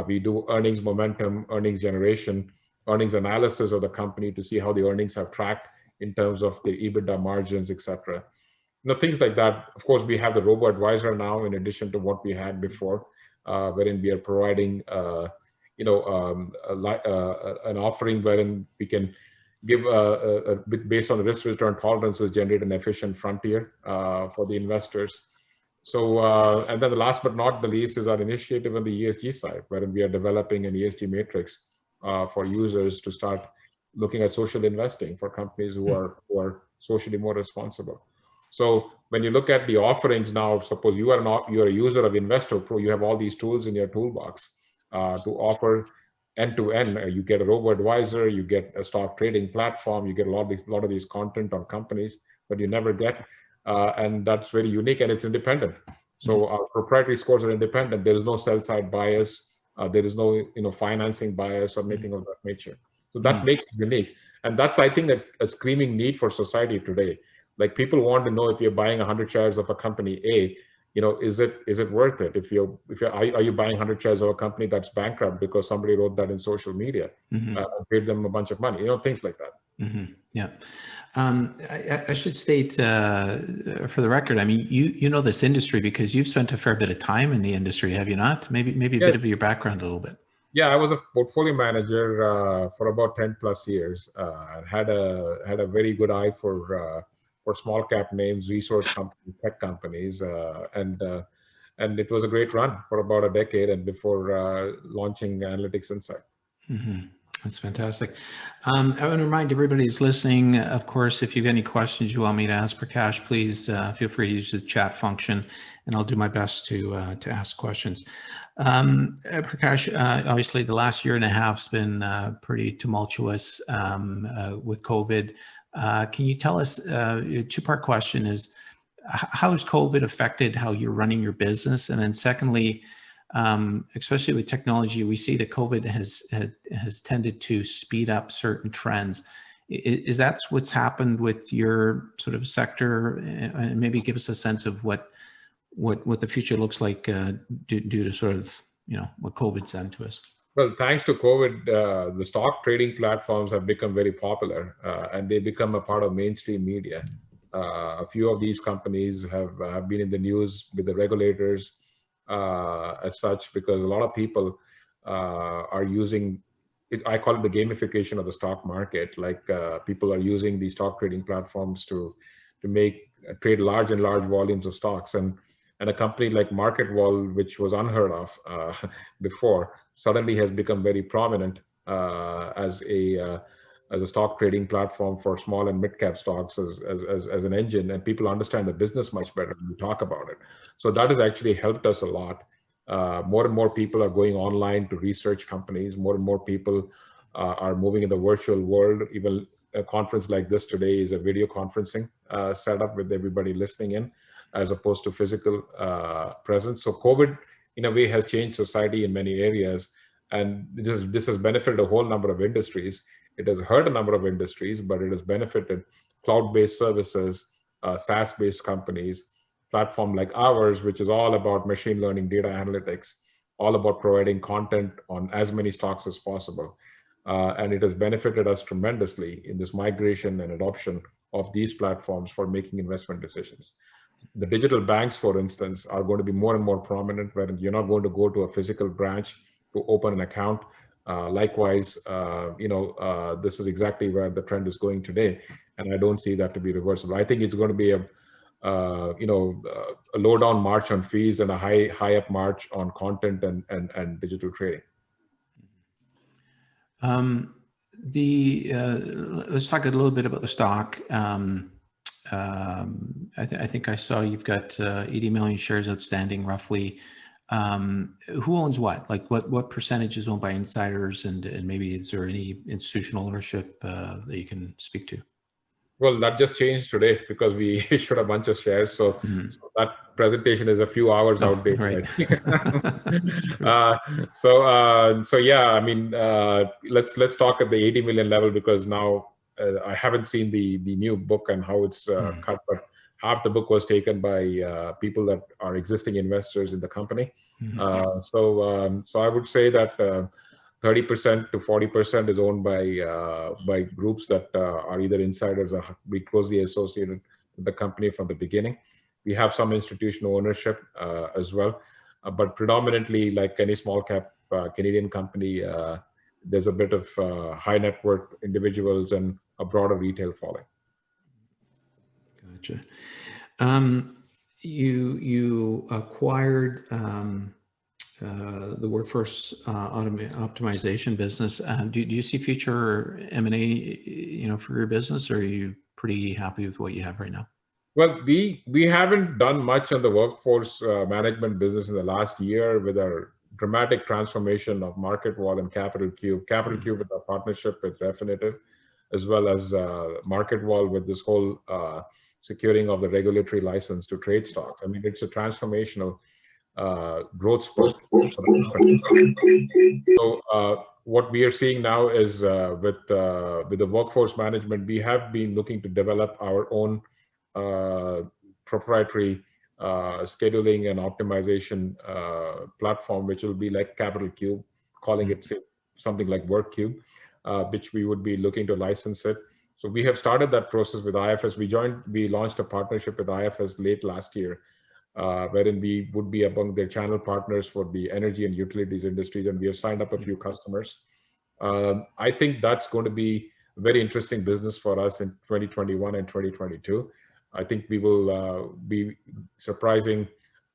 We do earnings momentum, earnings generation, earnings analysis of the company to see how the earnings have tracked in terms of the EBITDA margins, etc. Things like that. Of course, we have the robo-advisor now in addition to what we had before, wherein we are providing, an offering wherein we can give, based on the risk return tolerances, generate an efficient frontier for the investors. So, and then the last but not the least is our initiative on the ESG side, wherein we are developing an ESG matrix for users to start looking at social investing for companies who are socially more responsible. So when you look at the offerings now, suppose you're a user of Investo Pro, you have all these tools in your toolbox to offer end to end. You get a robo-advisor, you get a stock trading platform, you get a lot of these content on companies that you never get. And that's very unique, and it's independent. So our proprietary scores are independent. There is no sell-side bias. There is no financing bias or anything of that nature. So that makes it unique. And that's, I think, a screaming need for society today. Like, people want to know, if you're buying 100 shares of a company A, is it worth it? Are you buying 100 shares of a company that's bankrupt because somebody wrote that in social media and paid them a bunch of money? Things like that. Yeah. I should state for the record, I mean, you know this industry because you've spent a fair bit of time in the industry, have you not? Maybe a bit of your background a little bit. Yeah, I was a portfolio manager for about 10 plus years. Had a very good eye for small cap names, resource companies, tech companies, and it was a great run for about a decade, and before launching AnalytixInsight. That's fantastic. I want to remind everybody who's listening, of course, if you have any questions you want me to ask Prakash, please feel free to use the chat function, and I'll do my best to ask questions. Prakash, obviously the last year and a half has been pretty tumultuous with COVID. Can you tell us, a two-part question is, how has COVID affected how you're running your business? And then secondly, especially with technology, we see that COVID has tended to speed up certain trends. Is that what's happened with your sort of sector? And maybe give us a sense of what the future looks like due to sort of, what COVID's done to us. Well, thanks to COVID, the stock trading platforms have become very popular, and they become a part of mainstream media. A few of these companies have been in the news with the regulators as such, because a lot of people are using it. I call it the gamification of the stock market. Like, people are using these stock trading platforms to trade large and large volumes of stocks, and a company like MarketWall, which was unheard of before, suddenly has become very prominent as a stock trading platform for small and mid cap stocks as an engine, and people understand the business much better when we talk about it. So that has actually helped us a lot. More and more people are going online to research companies. More and more people are moving in the virtual world. Even a conference like this today is a video conferencing setup with everybody listening in, as opposed to physical presence. So COVID, in a way, has changed society in many areas, and this has benefited a whole number of industries. It has hurt a number of industries, but it has benefited cloud-based services, SaaS-based companies, platform like ours, which is all about machine learning, data analytics, all about providing content on as many stocks as possible. And it has benefited us tremendously in this migration and adoption of these platforms for making investment decisions. The digital banks, for instance, are going to be more and more prominent, where you're not going to go to a physical branch to open an account. Likewise, this is exactly where the trend is going today, and I don't see that to be reversible. I think it's going to be a low down march on fees and a high up march on content and digital trading. Let's talk a little bit about the stock. I think I saw you've got 80 million shares outstanding, roughly. Who owns what? Like, what percentage is owned by insiders, and maybe is there any institutional ownership that you can speak to? Well, that just changed today because we issued a bunch of shares. So, so that presentation is a few hours outdated. Right. So yeah, I mean, let's talk at the 80 million level, because now I haven't seen the new book and how it's cut, but half the book was taken by people that are existing investors in the company. So I would say that 30% to 40% is owned by groups that are either insiders or be closely associated with the company from the beginning. We have some institutional ownership as well, but predominantly, like any small cap Canadian company, there's a bit of high net worth individuals and a broader retail following. Gotcha. You acquired the workforce optimization business. Do you see future M&A, for your business, or are you pretty happy with what you have right now? Well, we haven't done much on the workforce management business in the last year with our dramatic transformation of MarketWall and Capital Cube. Capital Cube with a partnership with Refinitiv, as well as MarketWall with this whole securing of the regulatory license to trade stocks. I mean, it's a transformational growth spurt. So what we are seeing now is with the workforce management, we have been looking to develop our own proprietary scheduling and optimization platform, which will be like Capital Cube, calling it something like Work Cube, which we would be looking to license it. So we have started that process with IFS. We launched a partnership with IFS late last year, wherein we would be among their channel partners for the energy and utilities industries, and we have signed up a few customers. I think that's going to be a very interesting business for us in 2021 and 2022. I think we will be surprising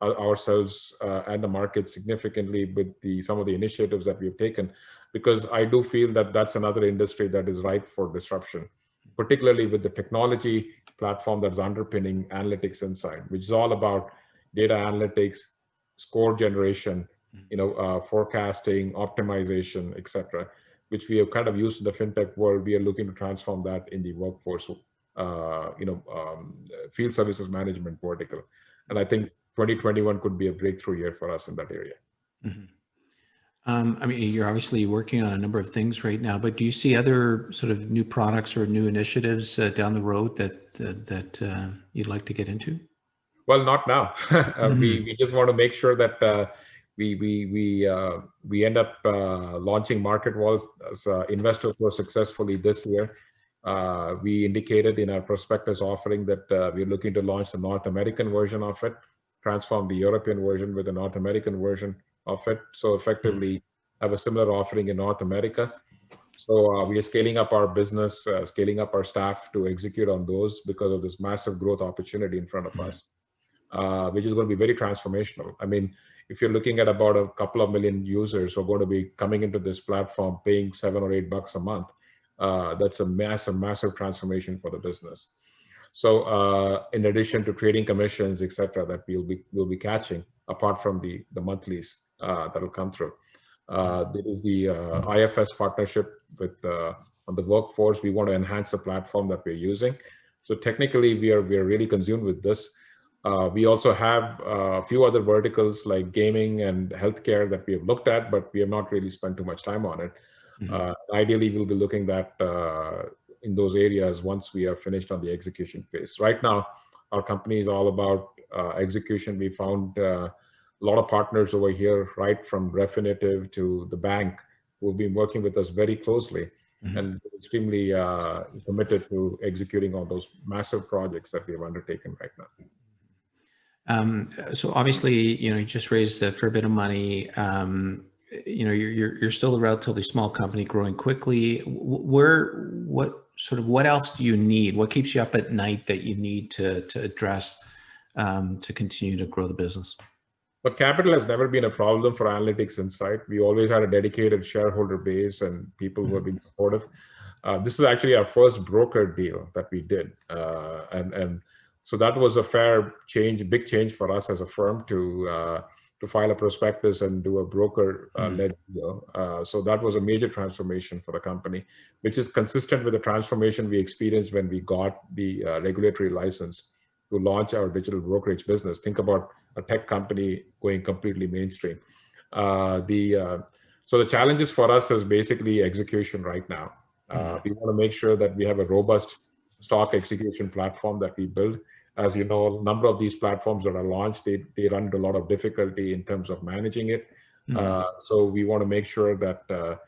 ourselves and the market significantly with some of the initiatives that we've taken, because I do feel that that's another industry that is ripe for disruption, particularly with the technology platform that's underpinning AnalytixInsight, which is all about data analytics, score generation, forecasting, optimization, etc., which we have kind of used in the fintech world. We are looking to transform that in the workforce, field services management vertical. And I think 2021 could be a breakthrough year for us in that area. Mm-hmm. I mean, you're obviously working on a number of things right now, but do you see other sort of new products or new initiatives down the road that you'd like to get into? Well, not now. We just want to make sure that we end up launching MarketWall as investors were successfully this year. We indicated in our prospectus offering that we're looking to launch the North American version of it, transform the European version with the North American version of it. So effectively have a similar offering in North America. So we are scaling up our business, scaling up our staff to execute on those because of this massive growth opportunity in front of us, which is going to be very transformational. I mean, if you're looking at about a couple of million users who are going to be coming into this platform, paying $7 or $8 a month, that's a massive transformation for the business. So in addition to trading commissions, et cetera, that we'll be catching apart from the monthlies that will come through. There is the IFS partnership with on the workforce. We want to enhance the platform that we're using. So technically, we are really consumed with this. We also have a few other verticals like gaming and healthcare that we have looked at, but we have not really spent too much time on it. Ideally, we'll be looking at in those areas once we are finished on the execution phase. Right now, our company is all about execution. We found a lot of partners over here, right from Refinitiv to the bank, who have been working with us very closely and extremely committed to executing on those massive projects that we have undertaken right now. So obviously, you just raised a fair bit of money. You're still a relatively small company growing quickly. What else do you need? What keeps you up at night that you need to address to continue to grow the business? But capital has never been a problem for AnalytixInsight. We always had a dedicated shareholder base and people who have been supportive. This is actually our first broker deal that we did. And so that was a fair change, big change for us as a firm to file a prospectus and do a broker-led deal. So that was a major transformation for the company, which is consistent with the transformation we experienced when we got the regulatory license to launch our digital brokerage business. Think about a tech company going completely mainstream. So the challenges for us is basically execution right now. We want to make sure that we have a robust stock execution platform that we build. As you know, a number of these platforms that are launched, they run into a lot of difficulty in terms of managing it. So we want to make sure that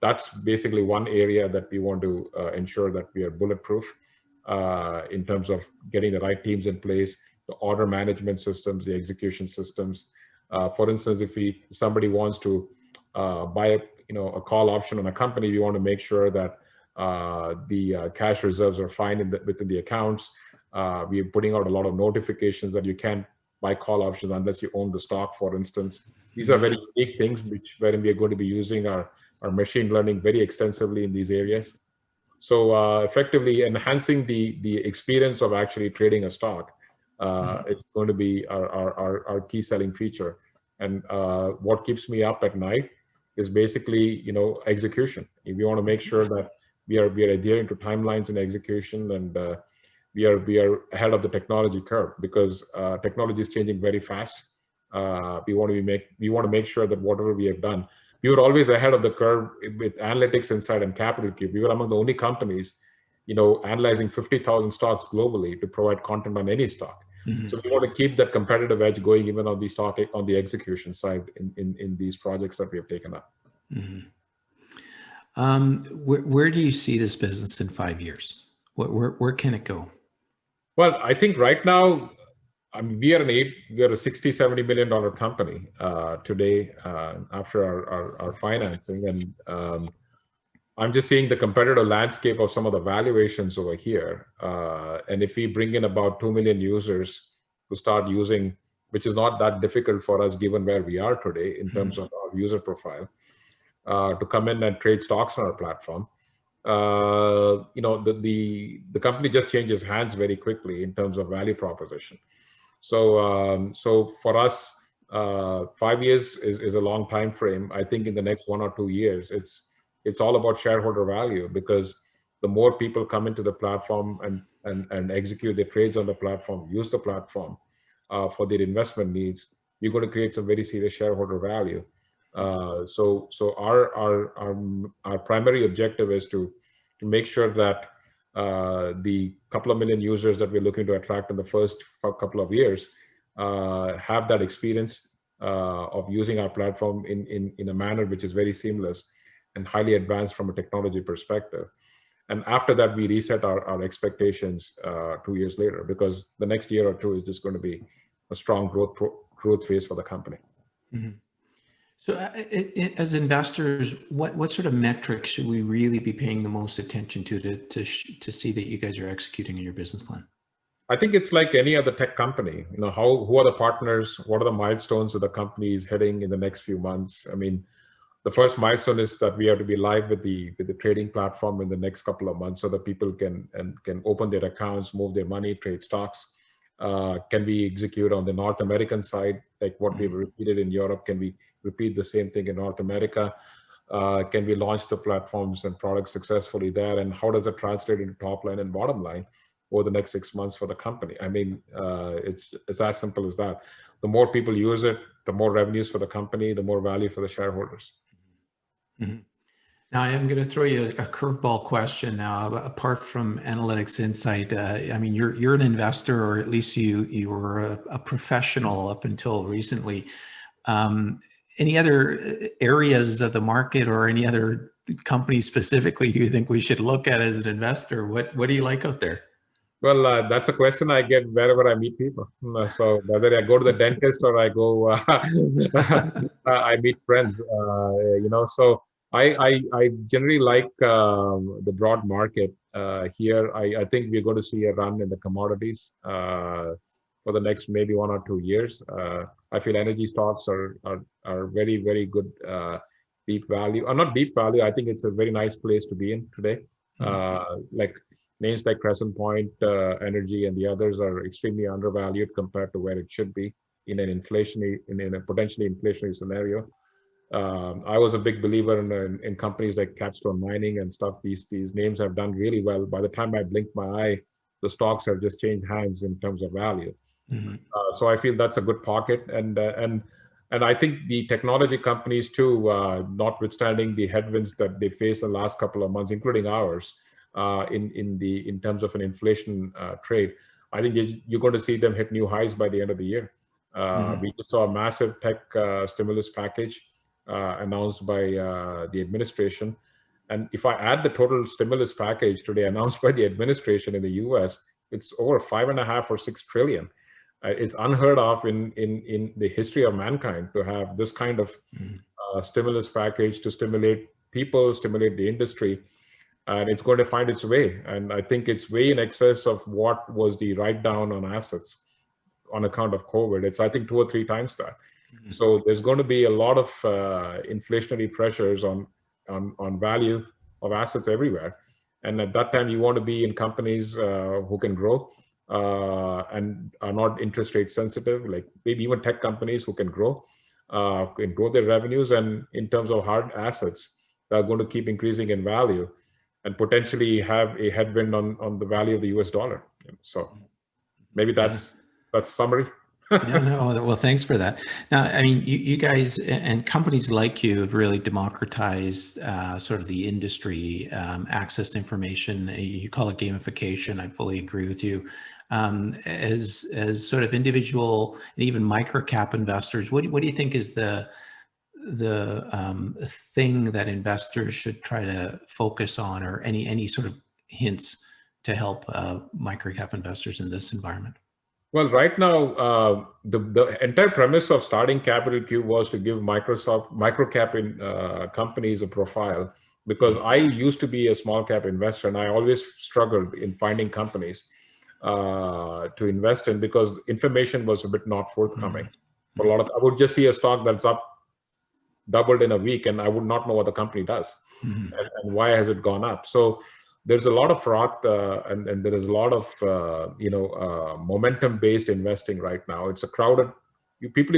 that's basically one area that we want to ensure that we are bulletproof in terms of getting the right teams in place, the order management systems, the execution systems. For instance, if somebody wants to buy a call option on a company, we want to make sure that the cash reserves are fine within the accounts. We are putting out a lot of notifications that you can't buy call options unless you own the stock, for instance. These are very big things wherein we are going to be using our machine learning very extensively in these areas. So effectively enhancing the experience of actually trading a stock, it's going to be our key selling feature. And what keeps me up at night is basically, execution. If we want to make sure that we are adhering to timelines and execution, and we are ahead of the technology curve, because technology is changing very fast. We want to make sure that whatever we have done, we were always ahead of the curve with AnalytixInsight and Capital Cube. We were among the only companies, analyzing 50,000 stocks globally to provide content on any stock. So we want to keep that competitive edge going, even on the execution side in these projects that we have taken up. Where do you see this business in 5 years? Where can it go? Well, I think right now, we are a $60-70 million company today after our financing, and I'm just seeing the competitive landscape of some of the valuations over here. And if we bring in about 2 million users to start using, which is not that difficult for us given where we are today in terms of our user profile, to come in and trade stocks on our platform, the company just changes hands very quickly in terms of value proposition. So for us, 5 years is a long time frame. I think in the next 1 or 2 years, it's all about shareholder value, because the more people come into the platform and execute their trades on the platform, use the platform for their investment needs, you're going to create some very serious shareholder value. So our primary objective is to make sure that the couple of million users that we're looking to attract in the first couple of years have that experience of using our platform in a manner which is very seamless and highly advanced from a technology perspective. And after that, we reset our expectations 2 years later, because the next year or two is just going to be a strong growth phase for the company. So as investors, what sort of metrics should we really be paying the most attention to see that you guys are executing on your business plan? I think it's like any other tech company. Who are the partners? What are the milestones that the company is hitting in the next few months? I mean, the first milestone is that we have to be live with the trading platform in the next couple of months, so that people can open their accounts, move their money, trade stocks. Can we execute on the North American side, like what we've repeated in Europe? Can we repeat the same thing in North America? Can we launch the platforms and products successfully there? And how does it translate into top line and bottom line over the next 6 months for the company? I mean, it's as simple as that. The more people use it, the more revenues for the company, the more value for the shareholders. Now, I'm going to throw you a curveball question now. Apart from AnalytixInsight, I mean, you're an investor, or at least you were a professional up until recently. Any other areas of the market or any other companies specifically you think we should look at as an investor? What do you like out there? Well, that's a question I get wherever I meet people. So whether I go to the dentist or I go, I meet friends. So I generally like the broad market here. I think we're going to see a run in the commodities for the next maybe 1 or 2 years. I feel energy stocks are very, very good deep value. Or not deep value. I think it's a very nice place to be in today. Like names like Crescent Point Energy and the others are extremely undervalued compared to where it should be in a potentially inflationary scenario. I was a big believer in companies like Capstone Mining and stuff. These names have done really well. By the time I blinked my eye, the stocks have just changed hands in terms of value. So I feel that's a good pocket, and I think the technology companies too, notwithstanding the headwinds that they faced the last couple of months, including ours, in terms of an inflation trade, I think you're going to see them hit new highs by the end of the year. We just saw a massive tech stimulus package announced by the administration. And if I add the total stimulus package today announced by the administration in the US, it's over 5.5 or 6 trillion. It's unheard of in the history of mankind to have this kind of stimulus package to stimulate people, stimulate the industry. And it's going to find its way. And I think it's way in excess of what was the write down on assets on account of COVID. It's, I think, 2 or 3 times that. So there's going to be a lot of inflationary pressures on value of assets everywhere. And at that time, you want to be in companies who can grow and are not interest rate sensitive, like maybe even tech companies who can grow. and grow their revenues, and in terms of hard assets that are going to keep increasing in value and potentially have a headwind on the value of the US dollar. So maybe that's summary. Yeah, no, well, thanks for that. Now, I mean, you guys and companies like you have really democratized sort of the industry access to information. You call it gamification. I fully agree with you. As sort of individual and even micro cap investors, what do you think is the thing that investors should try to focus on, or any sort of hints to help micro cap investors in this environment? Well, right now, the entire premise of starting Capital Q was to give microcap companies a profile, because I used to be a small cap investor and I always struggled in finding companies to invest in, because information was a bit not forthcoming. For a lot of, I would just see a stock that's up doubled in a week and I would not know what the company does and why has it gone up. So there's a lot of fraud and there is a lot of momentum-based investing right now. It's a crowded. People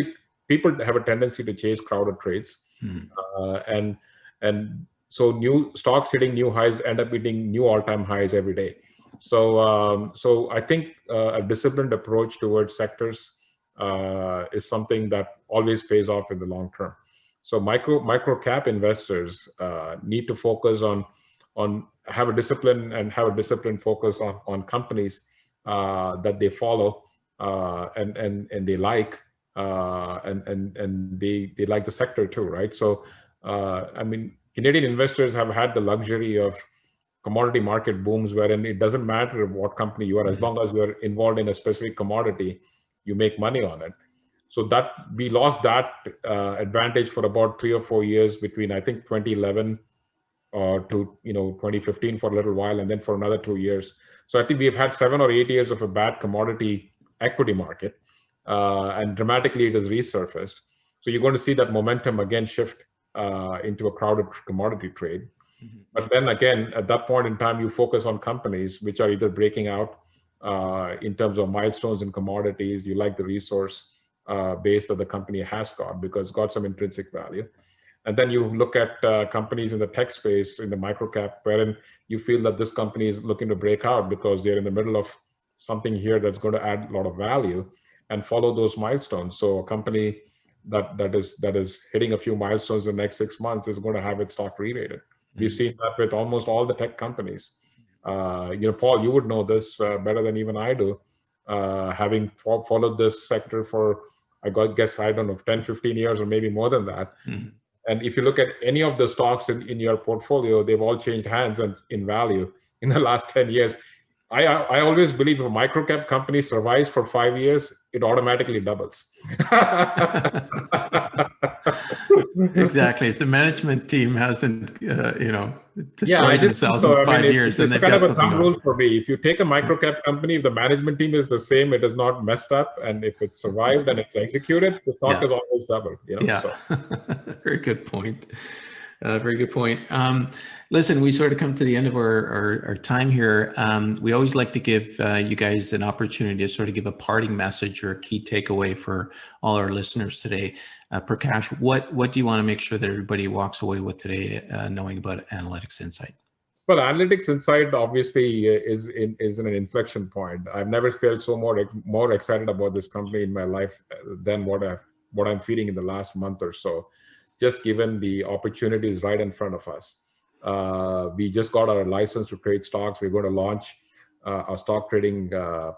have a tendency to chase crowded trades, and so new stocks hitting new highs end up hitting new all-time highs every day. So I think a disciplined approach towards sectors is something that always pays off in the long term. So micro cap investors need to focus on have a disciplined focus on companies that they follow and they like and they like the sector too, right? So I mean, Canadian investors have had the luxury of commodity market booms, wherein it doesn't matter what company you are, as long as you're involved in a specific commodity, you make money on it. So that we lost that advantage for about 3 or 4 years between, I think, 2011 to 2015 for a little while, and then for another 2 years. So I think we've had 7 or 8 years of a bad commodity equity market, and dramatically it has resurfaced. So you're going to see that momentum again shift into a crowded commodity trade. But then again, at that point in time, you focus on companies which are either breaking out in terms of milestones in commodities. You like the resource base that the company has got, because it's got some intrinsic value. And then you look at companies in the tech space, in the microcap, wherein you feel that this company is looking to break out because they're in the middle of something here that's going to add a lot of value, and follow those milestones. So a company that is hitting a few milestones in the next 6 months is going to have its stock re-rated. We've seen that with almost all the tech companies. Paul, you would know this better than even I do, having followed this sector for, I guess, I don't know, 10, 15 years or maybe more than that. And if you look at any of the stocks in your portfolio, they've all changed hands and in value in the last 10 years. I always believe if a microcap company survives for 5 years, it automatically doubles. Exactly. If the management team hasn't, destroyed themselves in 5 years, then they've got something kind of a thumb rule for me. If you take a microcap company, if the management team is the same, it is not messed up, and if it's survived and it's executed, the stock is always doubled. So. Very good point. Very good point. Listen, we sort of come to the end of our time here. We always like to give you guys an opportunity to sort of give a parting message or a key takeaway for all our listeners today. Prakash, what do you want to make sure that everybody walks away with today knowing about AnalytixInsight? Well, AnalytixInsight obviously is in an inflection point. I've never felt so more excited about this company in my life than what I'm feeling in the last month or so. Just given the opportunities right in front of us. We just got our license to trade stocks. We're going to launch our stock trading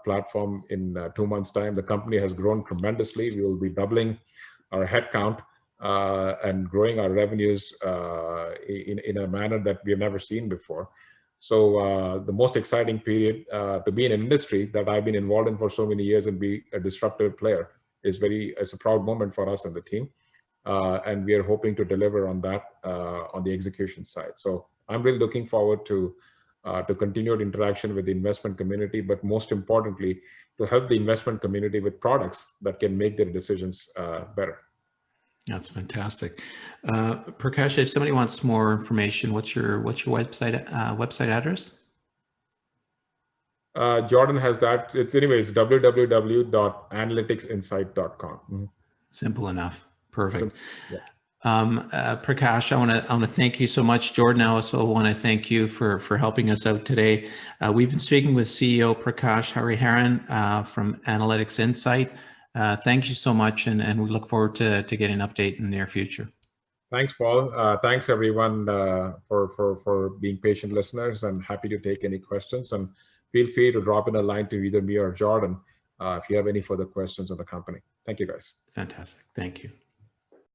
platform in 2 months' time. The company has grown tremendously. We will be doubling our headcount and growing our revenues in a manner that we have never seen before. So the most exciting period to be in an industry that I've been involved in for so many years and be a disruptive player it's a proud moment for us and the team. And we are hoping to deliver on that on the execution side. So I'm really looking forward to continued interaction with the investment community, but most importantly, to help the investment community with products that can make their decisions better. That's fantastic. Prakash, if somebody wants more information, what's your website address? Jordan has that. It's www.analytixinsight.com. Simple enough. Perfect. Yeah. Prakash, I want to thank you so much. Jordan, I also want to thank you for helping us out today. We've been speaking with CEO Prakash Hariharan from AnalytixInsight. Thank you so much, and we look forward to getting an update in the near future. Thanks, Paul. Thanks, everyone, for being patient listeners. I'm happy to take any questions, and feel free to drop in a line to either me or Jordan if you have any further questions on the company. Thank you, guys. Fantastic. Thank you.